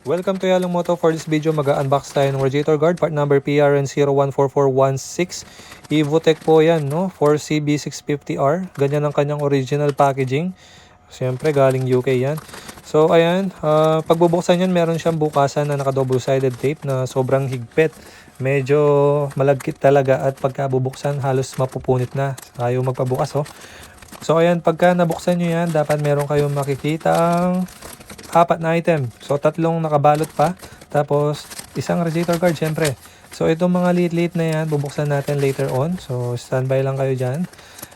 Welcome to Yalong Moto. For this video, mag-unbox tayo ng radiator guard, part number PRN014416. Evotech po yan, no? 4CB650R. Ganyan ang kanyang original packaging. Siyempre, galing UK yan. So, ayan. Pagbubuksan yan, meron siyang bukasan na naka-double-sided tape na sobrang higpit. Medyo malagkit talaga at pagkabubuksan, halos mapupunit na. Ayaw magpabukas, oh. So, ayan. Pagka nabuksan nyo yan, dapat meron kayong makikitang apat na item. So, tatlong nakabalot pa. Tapos, isang radiator guard, syempre. So, itong mga liit-liit na yan, bubuksan natin later on. So, standby lang kayo dyan.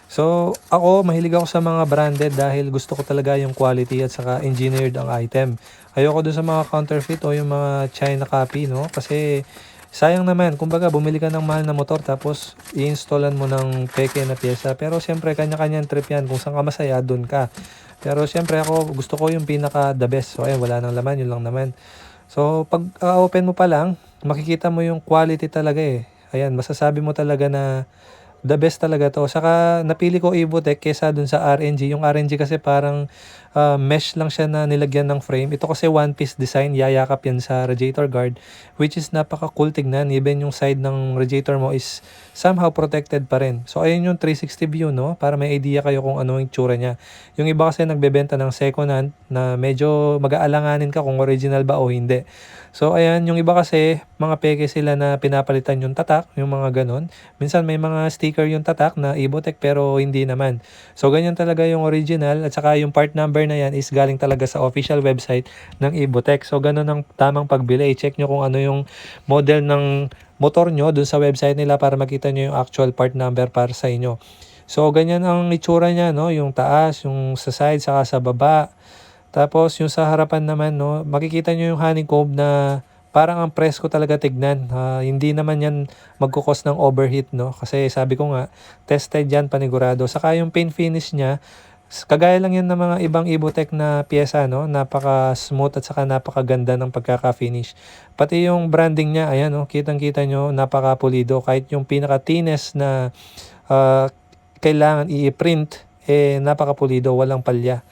So, ako, mahilig ako sa mga branded dahil gusto ko talaga yung quality at saka engineered ang item. Ayoko dun sa mga counterfeit o yung mga China copy, no? Kasi, sayang naman. Kumbaga, bumili ka ng mahal na motor tapos i-installan mo ng peke na pyesa. Pero, syempre, kanya-kanyang trip yan. Kung saan ka masaya, dun ka. Pero siyempre ako gusto ko yung pinaka the best. So ayun, wala nang laman, yun lang naman. So pag open mo pa lang, makikita mo yung quality talaga eh. Ayan, masasabi mo talaga na the best talaga to. Saka napili ko Evotech kesa dun sa RNG. Yung RNG kasi parang mesh lang siya na nilagyan ng frame. Ito kasi one piece design, yayakap yan sa radiator guard, which is napaka cool tignan. Even yung side ng radiator mo is somehow protected pa rin. So ayun yung 360 view, no? Para may idea kayo kung ano yung tsura niya. Yung iba kasi nagbebenta ng second hand na medyo mag-aalanganin ka kung original ba o hindi. So ayan, yung iba kasi mga peke sila na pinapalitan yung tatak, yung mga ganon. Minsan may mga sticker yung tatak na Evotech pero hindi naman. So ganyan talaga yung original at saka yung part number na yan is galing talaga sa official website ng Evotech. So ganon ang tamang pagbili. I-check nyo kung ano yung model ng motor nyo dun sa website nila para makita nyo yung actual part number para sa inyo. So ganyan ang itsura niya, no? Yung taas, yung sa side, saka sa baba. Tapos yung sa harapan naman, no, makikita nyo yung honeycomb na parang ang presko talaga tignan. Hindi naman yan magkukos ng overheat, no? Kasi sabi ko nga, tested yan panigurado. Saka yung paint finish niya, kagaya lang yan ng mga ibang Evotech na pyesa, no? Napaka-smooth at saka napakaganda ng pagkaka-finish. Pati yung branding niya, ayan, no? Kitang-kita nyo, napaka-pulido. Kahit yung pinaka-thinness na kailangan i-print, napaka-pulido, walang palya.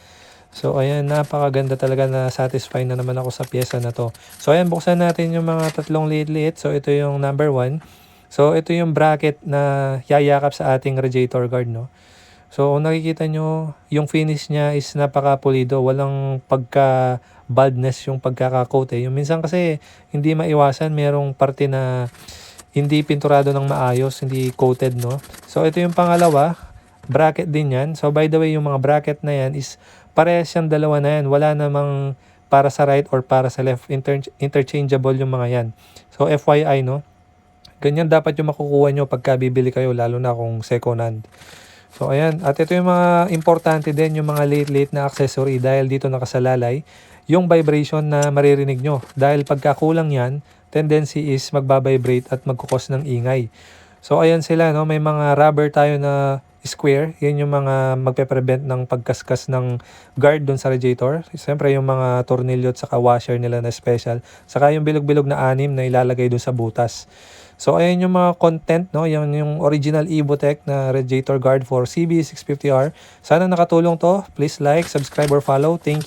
So ayan, napakaganda talaga, na satisfy na naman ako sa pyesa na to. So ayan, buksan natin yung mga tatlong liit-liit. So ito yung number 1. So ito yung bracket na yayakap sa ating radiator guard, no. So kung nakikita nyo, yung finish niya is napaka-pulido. Walang pagka-baldness yung pagkaka-coat eh. Yung minsan kasi hindi maiwasan, merong parte na hindi pinturado ng maayos, hindi coated, no. So ito yung pangalawa, bracket din yan. So by the way, yung mga bracket na yan is parehas yung dalawa na yan. Wala namang para sa right or para sa left. Interchangeable yung mga yan. So FYI, no? Ganyan dapat yung makukuha nyo pagka bibili kayo, lalo na kung second hand. So ayan, at ito yung mga importante din, yung mga late na accessory, dahil dito nakasalalay yung vibration na maririnig nyo. Dahil pagkakulang yan, tendency is magbabibrate at magkukos ng ingay. So ayan sila, no? May mga rubber tayo na square. Yan yung mga magpe-prevent ng pagkaskas ng guard doon sa radiator. Siyempre yung mga tornilyo at saka washer nila na special. Saka yung bilog-bilog na anim na ilalagay doon sa butas. So ayan yung mga content, no? Yan yung original Evotech na radiator guard for CB650R. Sana nakatulong to. Please like, subscribe or follow. Thank you.